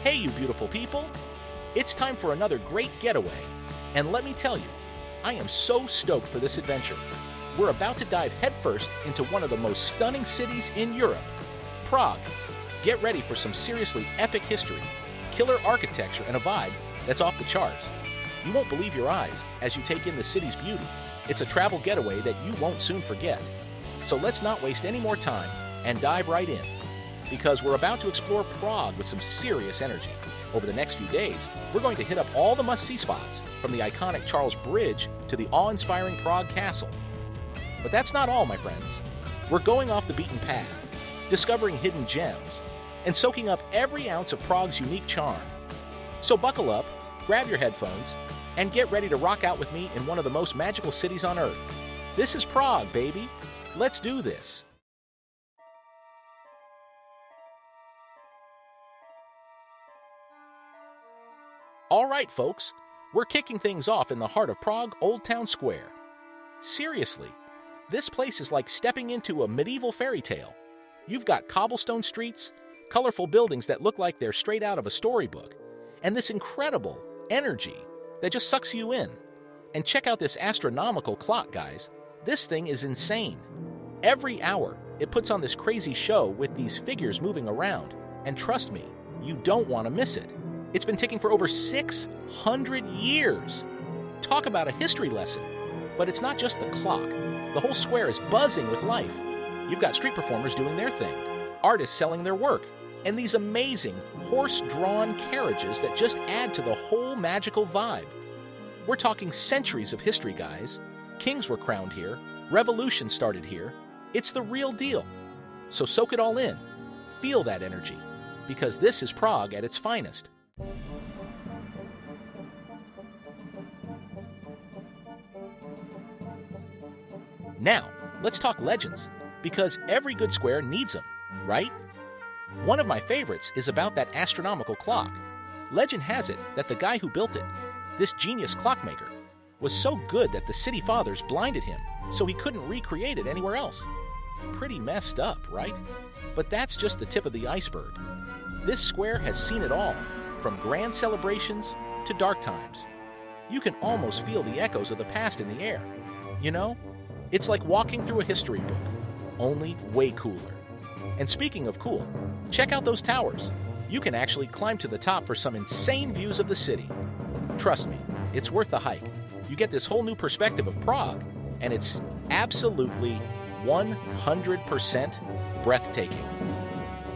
Hey, you beautiful people! It's time for another great getaway. And let me tell you, I am so stoked for this adventure. We're about to dive headfirst into one of the most stunning cities in Europe, Prague. Get ready for some seriously epic history, killer architecture, and a vibe that's off the charts. You won't believe your eyes as you take in the city's beauty. It's a travel getaway that you won't soon forget. So let's not waste any more time and dive right in, because we're about to explore Prague with some serious energy. Over the next few days, we're going to hit up all the must-see spots, from the iconic Charles Bridge to the awe-inspiring Prague Castle. But that's not all, my friends. We're going off the beaten path, discovering hidden gems, and soaking up every ounce of Prague's unique charm. So buckle up, grab your headphones, and get ready to rock out with me in one of the most magical cities on Earth. This is Prague, baby. Let's do this. All right, folks, we're kicking things off in the heart of Prague Old Town Square. Seriously, this place is like stepping into a medieval fairy tale. You've got cobblestone streets, colorful buildings that look like they're straight out of a storybook, and this incredible energy that just sucks you in. And check out this astronomical clock, guys. This thing is insane. Every hour, it puts on this crazy show with these figures moving around. And trust me, you don't want to miss it. It's been ticking for over 600 years. Talk about a history lesson. But it's not just the clock. The whole square is buzzing with life. You've got street performers doing their thing, artists selling their work, and these amazing horse-drawn carriages that just add to the whole magical vibe. We're talking centuries of history, guys. Kings were crowned here. Revolutions started here. It's the real deal. So soak it all in. Feel that energy, because this is Prague at its finest. Now, let's talk legends, because every good square needs them, right? One of my favorites is about that astronomical clock. Legend has it that the guy who built it, this genius clockmaker, was so good that the city fathers blinded him so he couldn't recreate it anywhere else. Pretty messed up, right? But that's just the tip of the iceberg. This square has seen it all, from grand celebrations to dark times. You can almost feel the echoes of the past in the air. You know, it's like walking through a history book, only way cooler. And speaking of cool, check out those towers. You can actually climb to the top for some insane views of the city. Trust me, it's worth the hike. You get this whole new perspective of Prague, and it's absolutely 100% breathtaking.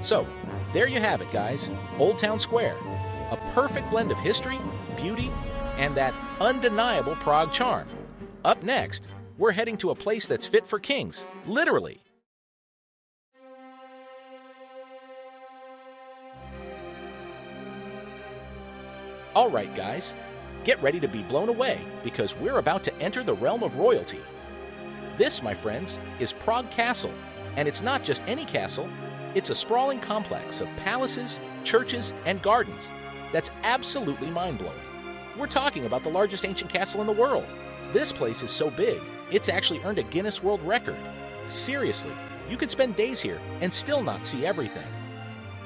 So, there you have it, guys. Old Town Square. A perfect blend of history, beauty, and that undeniable Prague charm. Up next, we're heading to a place that's fit for kings, literally. All right, guys, get ready to be blown away, because we're about to enter the realm of royalty. This, my friends, is Prague Castle, and it's not just any castle. It's a sprawling complex of palaces, churches, and gardens that's absolutely mind-blowing. We're talking about the largest ancient castle in the world. This place is so big, it's actually earned a Guinness World Record. Seriously, you could spend days here and still not see everything.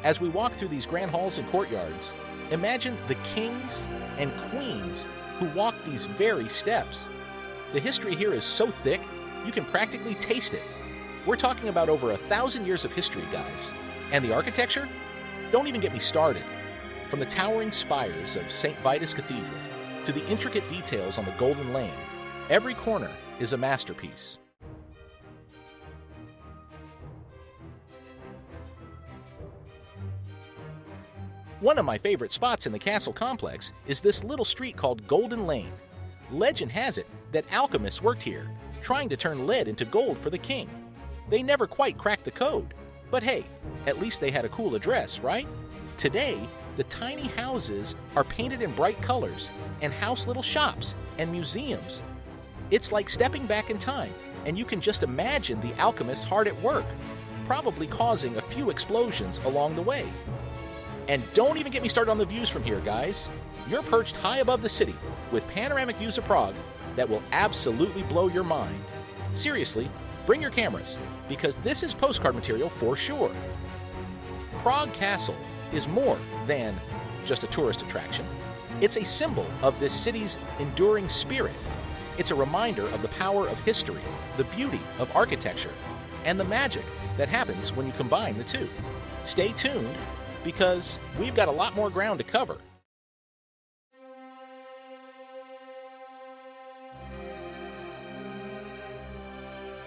As we walk through these grand halls and courtyards, imagine the kings and queens who walked these very steps. The history here is so thick, you can practically taste it. We're talking about over 1,000 years of history, guys. And the architecture? Don't even get me started. From the towering spires of St. Vitus Cathedral to the intricate details on the Golden Lane, every corner is a masterpiece. One of my favorite spots in the castle complex is this little street called Golden Lane. Legend has it that alchemists worked here, trying to turn lead into gold for the king. They never quite cracked the code, but hey, at least they had a cool address, right? Today, the tiny houses are painted in bright colors and house little shops and museums. It's like stepping back in time, and you can just imagine the alchemists hard at work, probably causing a few explosions along the way. And don't even get me started on the views from here, guys. You're perched high above the city with panoramic views of Prague that will absolutely blow your mind. Seriously, bring your cameras, because this is postcard material for sure. Prague Castle is more than just a tourist attraction. It's a symbol of this city's enduring spirit. It's a reminder of the power of history, the beauty of architecture, and the magic that happens when you combine the two. Stay tuned, because we've got a lot more ground to cover.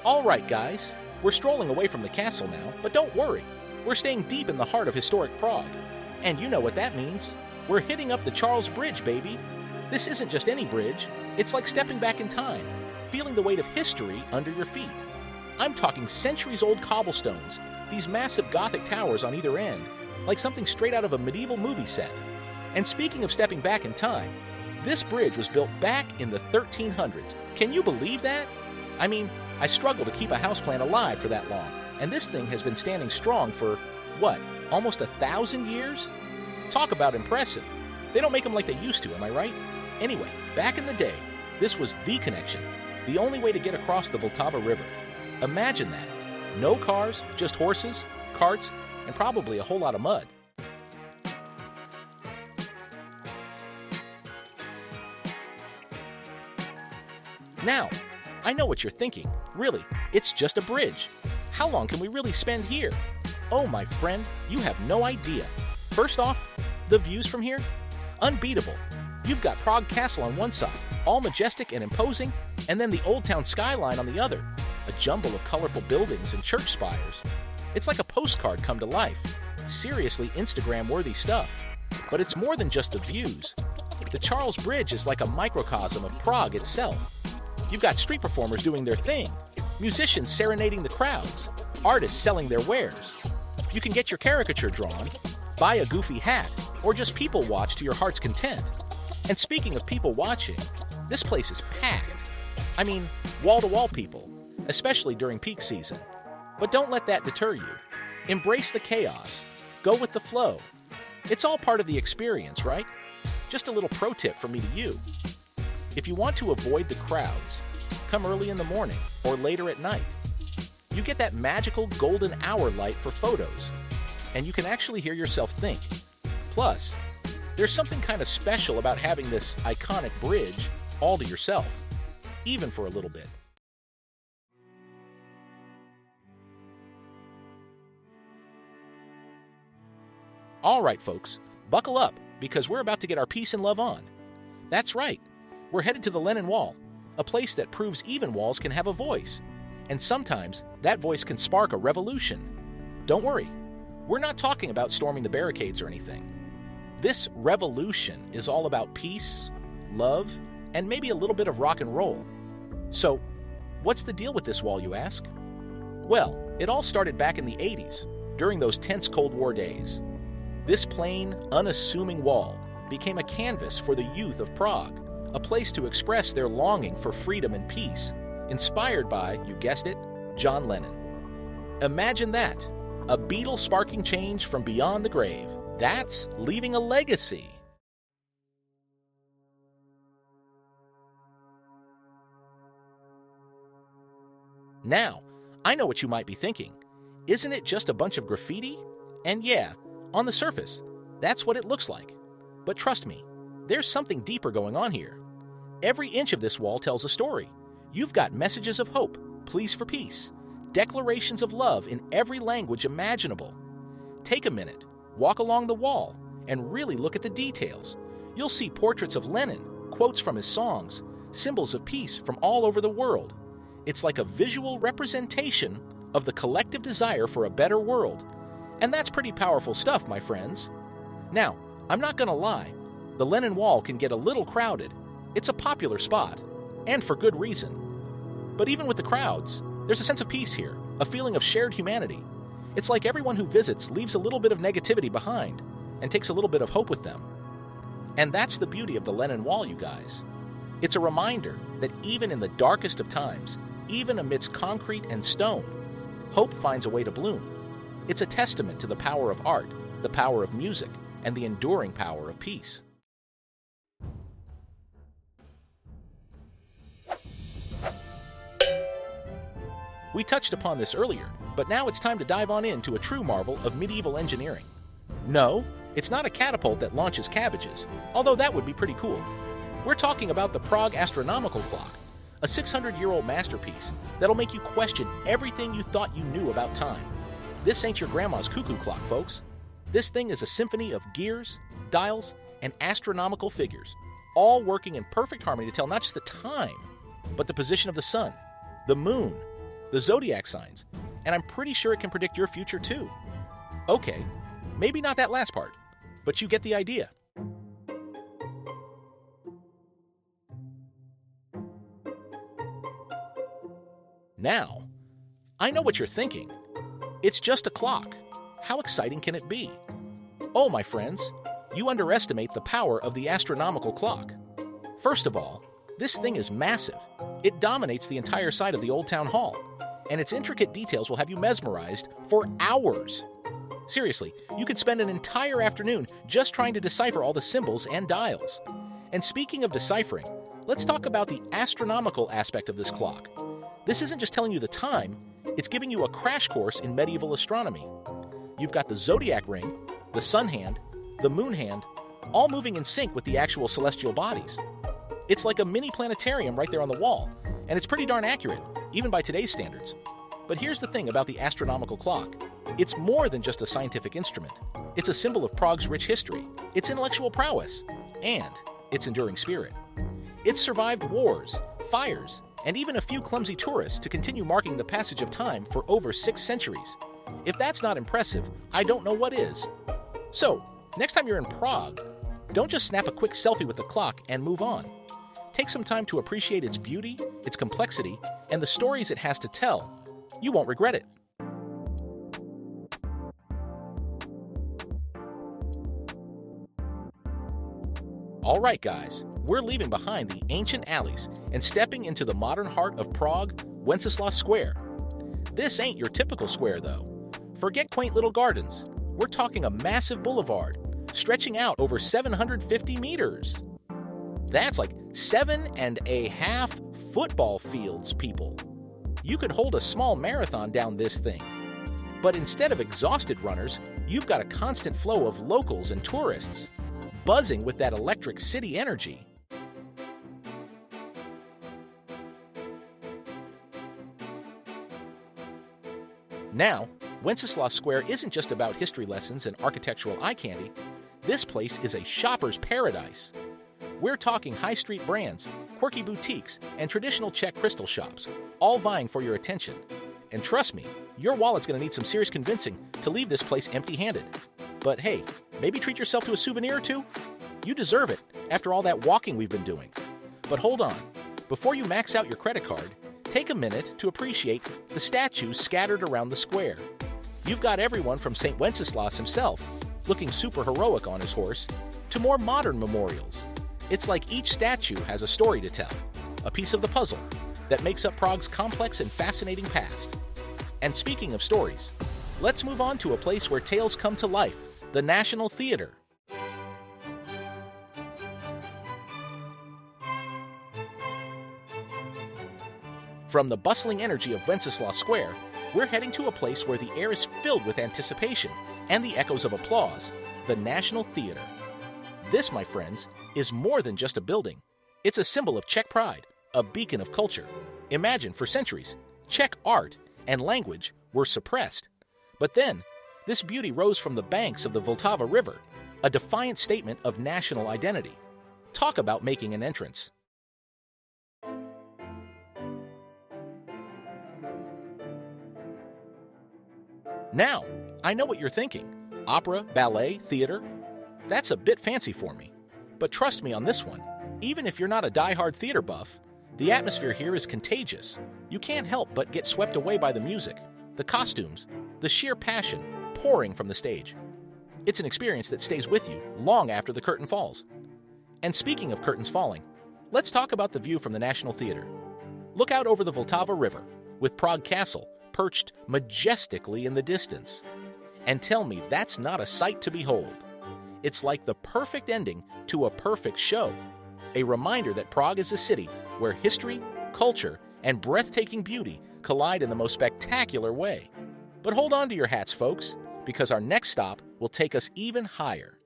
All right, guys, we're strolling away from the castle now, but don't worry. We're staying deep in the heart of historic Prague. And you know what that means. We're hitting up the Charles Bridge, baby. This isn't just any bridge. It's like stepping back in time, feeling the weight of history under your feet. I'm talking centuries-old cobblestones, these massive Gothic towers on either end, like something straight out of a medieval movie set. And speaking of stepping back in time, this bridge was built back in the 1300s. Can you believe that? I mean, I struggle to keep a houseplant alive for that long, and this thing has been standing strong for, what, almost 1,000 years? Talk about impressive. They don't make them like they used to, am I right? Anyway, back in the day, this was the connection, the only way to get across the Vltava River. Imagine that. No cars, just horses, carts, and probably a whole lot of mud. Now, I know what you're thinking. Really, it's just a bridge. How long can we really spend here? Oh, my friend, you have no idea. First off, the views from here? Unbeatable. You've got Prague Castle on one side, all majestic and imposing, and then the Old Town skyline on the other, a jumble of colorful buildings and church spires. It's like a postcard come to life. Seriously Instagram-worthy stuff. But it's more than just the views. The Charles Bridge is like a microcosm of Prague itself. You've got street performers doing their thing, musicians serenading the crowds, artists selling their wares. You can get your caricature drawn, buy a goofy hat, or just people watch to your heart's content. And speaking of people watching, this place is packed. I mean, wall-to-wall people, especially during peak season. But don't let that deter you. Embrace the chaos. Go with the flow. It's all part of the experience, right? Just a little pro tip from me to you. If you want to avoid the crowds, come early in the morning or later at night. You get that magical golden hour light for photos, and you can actually hear yourself think. Plus, there's something kind of special about having this iconic bridge all to yourself, even for a little bit. All right, folks, buckle up, because we're about to get our peace and love on. That's right. We're headed to the Lenin Wall, a place that proves even walls can have a voice. And sometimes that voice can spark a revolution. Don't worry, we're not talking about storming the barricades or anything. This revolution is all about peace, love, and maybe a little bit of rock and roll. So, what's the deal with this wall, you ask? Well, it all started back in the 80s, during those tense Cold War days. This plain, unassuming wall became a canvas for the youth of Prague, a place to express their longing for freedom and peace, inspired by, you guessed it, John Lennon. Imagine that, a Beatle sparking change from beyond the grave. That's leaving a legacy. Now, I know what you might be thinking. Isn't it just a bunch of graffiti? And yeah, on the surface, that's what it looks like. But trust me, there's something deeper going on here. Every inch of this wall tells a story. You've got messages of hope, pleas for peace, declarations of love in every language imaginable. Take a minute, walk along the wall, and really look at the details. You'll see portraits of Lenin, quotes from his songs, symbols of peace from all over the world. It's like a visual representation of the collective desire for a better world. And that's pretty powerful stuff, my friends. Now, I'm not gonna lie, the Lenin Wall can get a little crowded. It's a popular spot, and for good reason. But even with the crowds, there's a sense of peace here, a feeling of shared humanity. It's like everyone who visits leaves a little bit of negativity behind and takes a little bit of hope with them. And that's the beauty of the Lenin Wall, you guys. It's a reminder that even in the darkest of times, even amidst concrete and stone, hope finds a way to bloom. It's a testament to the power of art, the power of music, and the enduring power of peace. We touched upon this earlier, but now it's time to dive on into a true marvel of medieval engineering. No, It's not a catapult that launches cabbages, although that would be pretty cool. We're talking about the Prague Astronomical clock, a 600-year-old masterpiece that'll make you question everything you thought you knew about time. This ain't your grandma's cuckoo clock, folks. This thing is a symphony of gears, dials, and astronomical figures, all working in perfect harmony to tell not just the time, but the position of the sun, the moon, the zodiac signs, and I'm pretty sure it can predict your future too. Okay, maybe not that last part, but you get the idea. Now, I know what you're thinking. It's just a clock. How exciting can it be? Oh, my friends, you underestimate the power of the astronomical clock. First of all, this thing is massive. It dominates the entire side of the Old Town Hall, and its intricate details will have you mesmerized for hours. Seriously, you could spend an entire afternoon just trying to decipher all the symbols and dials. And speaking of deciphering, let's talk about the astronomical aspect of this clock. This isn't just telling you the time, it's giving you a crash course in medieval astronomy. You've got the zodiac ring, the sun hand, the moon hand, all moving in sync with the actual celestial bodies. It's like a mini planetarium right there on the wall, and it's pretty darn accurate, even by today's standards. But here's the thing about the astronomical clock. It's more than just a scientific instrument. It's a symbol of Prague's rich history, its intellectual prowess, and its enduring spirit. It's survived wars, fires, and even a few clumsy tourists to continue marking the passage of time for over 6 centuries. If that's not impressive, I don't know what is. So, next time you're in Prague, don't just snap a quick selfie with the clock and move on. Take some time to appreciate its beauty, its complexity, and the stories it has to tell. You won't regret it. All right, guys, we're leaving behind the ancient alleys and stepping into the modern heart of Prague, Wenceslas Square. This ain't your typical square, though. Forget quaint little gardens. We're talking a massive boulevard, stretching out over 750 meters. That's like 7.5 football fields, people. You could hold a small marathon down this thing. But instead of exhausted runners, you've got a constant flow of locals and tourists, buzzing with that electric city energy. Now, Wenceslas Square isn't just about history lessons and architectural eye candy. This place is a shopper's paradise. We're talking high street brands, quirky boutiques, and traditional Czech crystal shops, all vying for your attention. And trust me, your wallet's going to need some serious convincing to leave this place empty-handed. But hey, maybe treat yourself to a souvenir or two. You deserve it after all that walking we've been doing. But hold on, before you max out your credit card, take a minute to appreciate the statues scattered around the square. You've got everyone from St. Wenceslas himself, looking super heroic on his horse, to more modern memorials. It's like each statue has a story to tell, a piece of the puzzle that makes up Prague's complex and fascinating past. And speaking of stories, let's move on to a place where tales come to life, the National Theatre. From the bustling energy of Wenceslas Square, we're heading to a place where the air is filled with anticipation and the echoes of applause, the National Theatre. This, my friends, is more than just a building. It's a symbol of Czech pride, a beacon of culture. Imagine, for centuries, Czech art and language were suppressed. But then, this beauty rose from the banks of the Vltava River, a defiant statement of national identity. Talk about making an entrance. Now, I know what you're thinking. Opera, ballet, theater? That's a bit fancy for me. But trust me on this one, even if you're not a die-hard theater buff, the atmosphere here is contagious. You can't help but get swept away by the music, the costumes, the sheer passion pouring from the stage. It's an experience that stays with you long after the curtain falls. And speaking of curtains falling, let's talk about the view from the National Theatre. Look out over the Vltava River, with Prague Castle perched majestically in the distance. And tell me that's not a sight to behold. It's like the perfect ending to a perfect show. A reminder that Prague is a city where history, culture, and breathtaking beauty collide in the most spectacular way. But hold on to your hats, folks, because our next stop will take us even higher.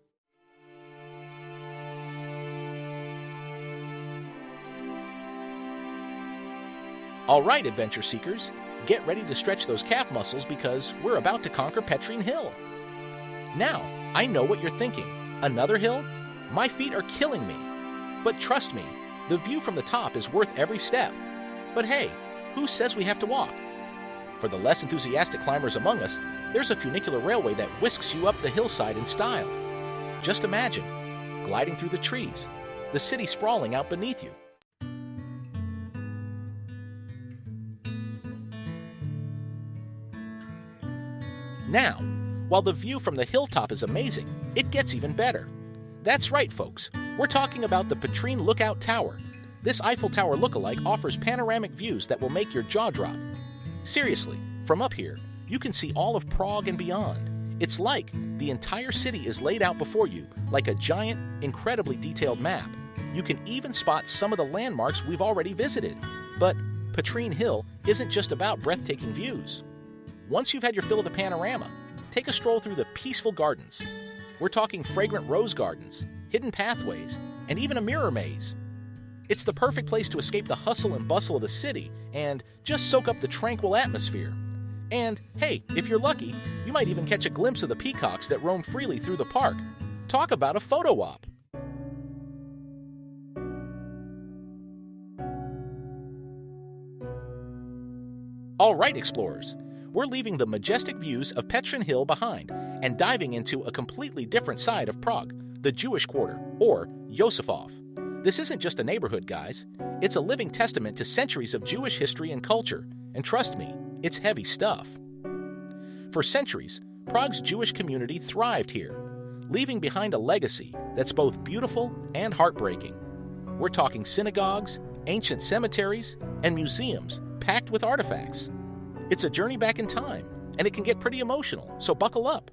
All right, adventure seekers, get ready to stretch those calf muscles because we're about to conquer Petrin Hill. Now, I know what you're thinking. Another hill? My feet are killing me. But trust me, the view from the top is worth every step. But hey, who says we have to walk? For the less enthusiastic climbers among us, there's a funicular railway that whisks you up the hillside in style. Just imagine, gliding through the trees, the city sprawling out beneath you. Now, while the view from the hilltop is amazing, it gets even better. That's right, folks. We're talking about the Petrin Lookout Tower. This Eiffel Tower lookalike offers panoramic views that will make your jaw drop. Seriously, from up here, you can see all of Prague and beyond. It's like the entire city is laid out before you like a giant, incredibly detailed map. You can even spot some of the landmarks we've already visited. But Petrin Hill isn't just about breathtaking views. Once you've had your fill of the panorama, take a stroll through the peaceful gardens. We're talking fragrant rose gardens, hidden pathways, and even a mirror maze. It's the perfect place to escape the hustle and bustle of the city and just soak up the tranquil atmosphere. And hey, if you're lucky, you might even catch a glimpse of the peacocks that roam freely through the park. Talk about a photo op! All right, explorers, we're leaving the majestic views of Petrin Hill behind and diving into a completely different side of Prague, the Jewish Quarter, or Josefov. This isn't just a neighborhood, guys. It's a living testament to centuries of Jewish history and culture, and trust me, it's heavy stuff. For centuries, Prague's Jewish community thrived here, leaving behind a legacy that's both beautiful and heartbreaking. We're talking synagogues, ancient cemeteries, and museums packed with artifacts. It's a journey back in time, and it can get pretty emotional, so buckle up.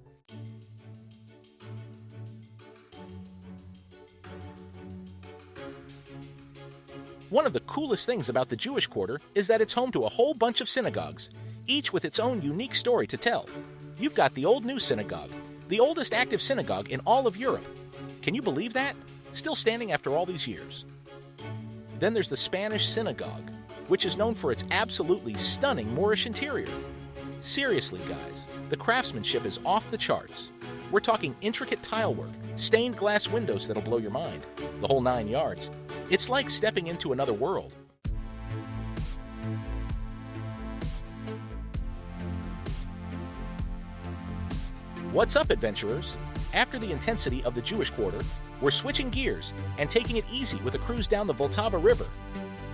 One of the coolest things about the Jewish Quarter is that it's home to a whole bunch of synagogues, each with its own unique story to tell. You've got the Old New Synagogue, the oldest active synagogue in all of Europe. Can you believe that? Still standing after all these years. Then there's the Spanish Synagogue, which is known for its absolutely stunning Moorish interior. Seriously, guys, the craftsmanship is off the charts. We're talking intricate tile work, stained glass windows that'll blow your mind, the whole 9 yards. It's like stepping into another world. What's up, adventurers? After the intensity of the Jewish Quarter, we're switching gears and taking it easy with a cruise down the Vltava River.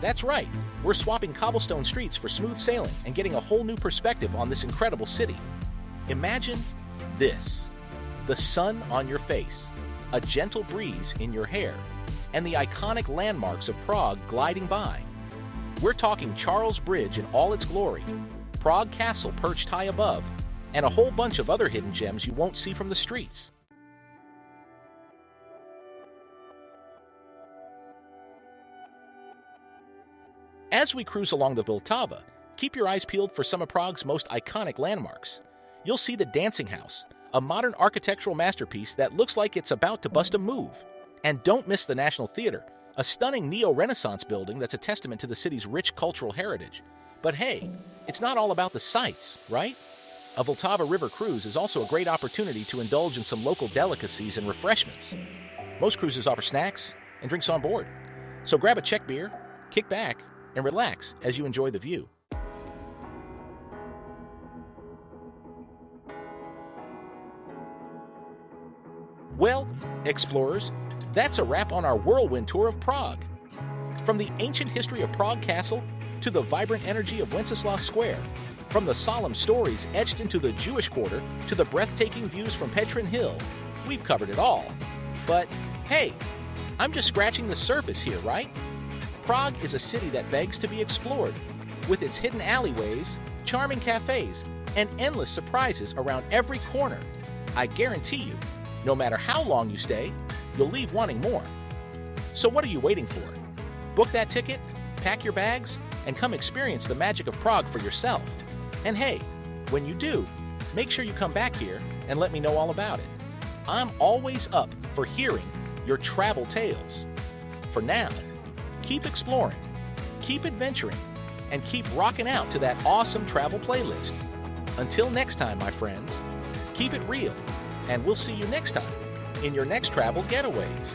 That's right, we're swapping cobblestone streets for smooth sailing and getting a whole new perspective on this incredible city. Imagine this: the sun on your face, a gentle breeze in your hair, and the iconic landmarks of Prague gliding by. We're talking Charles Bridge in all its glory, Prague Castle perched high above, and a whole bunch of other hidden gems you won't see from the streets. As we cruise along the Vltava, keep your eyes peeled for some of Prague's most iconic landmarks. You'll see the Dancing House, a modern architectural masterpiece that looks like it's about to bust a move. And don't miss the National Theater, a stunning neo-Renaissance building that's a testament to the city's rich cultural heritage. But hey, it's not all about the sights, right? A Vltava River cruise is also a great opportunity to indulge in some local delicacies and refreshments. Most cruises offer snacks and drinks on board. So grab a Czech beer, kick back, and relax as you enjoy the view. Well, explorers, that's a wrap on our whirlwind tour of Prague. From the ancient history of Prague Castle to the vibrant energy of Wenceslas Square, from the solemn stories etched into the Jewish Quarter to the breathtaking views from Petrin Hill, we've covered it all. But hey, I'm just scratching the surface here, right? Prague is a city that begs to be explored, with its hidden alleyways, charming cafes, and endless surprises around every corner. I guarantee you, no matter how long you stay, you'll leave wanting more. So what are you waiting for? Book that ticket, pack your bags, and come experience the magic of Prague for yourself. And hey, when you do, make sure you come back here and let me know all about it. I'm always up for hearing your travel tales. For now, keep exploring, keep adventuring, and keep rocking out to that awesome travel playlist. Until next time, my friends, keep it real, and we'll see you next time in your next travel getaways.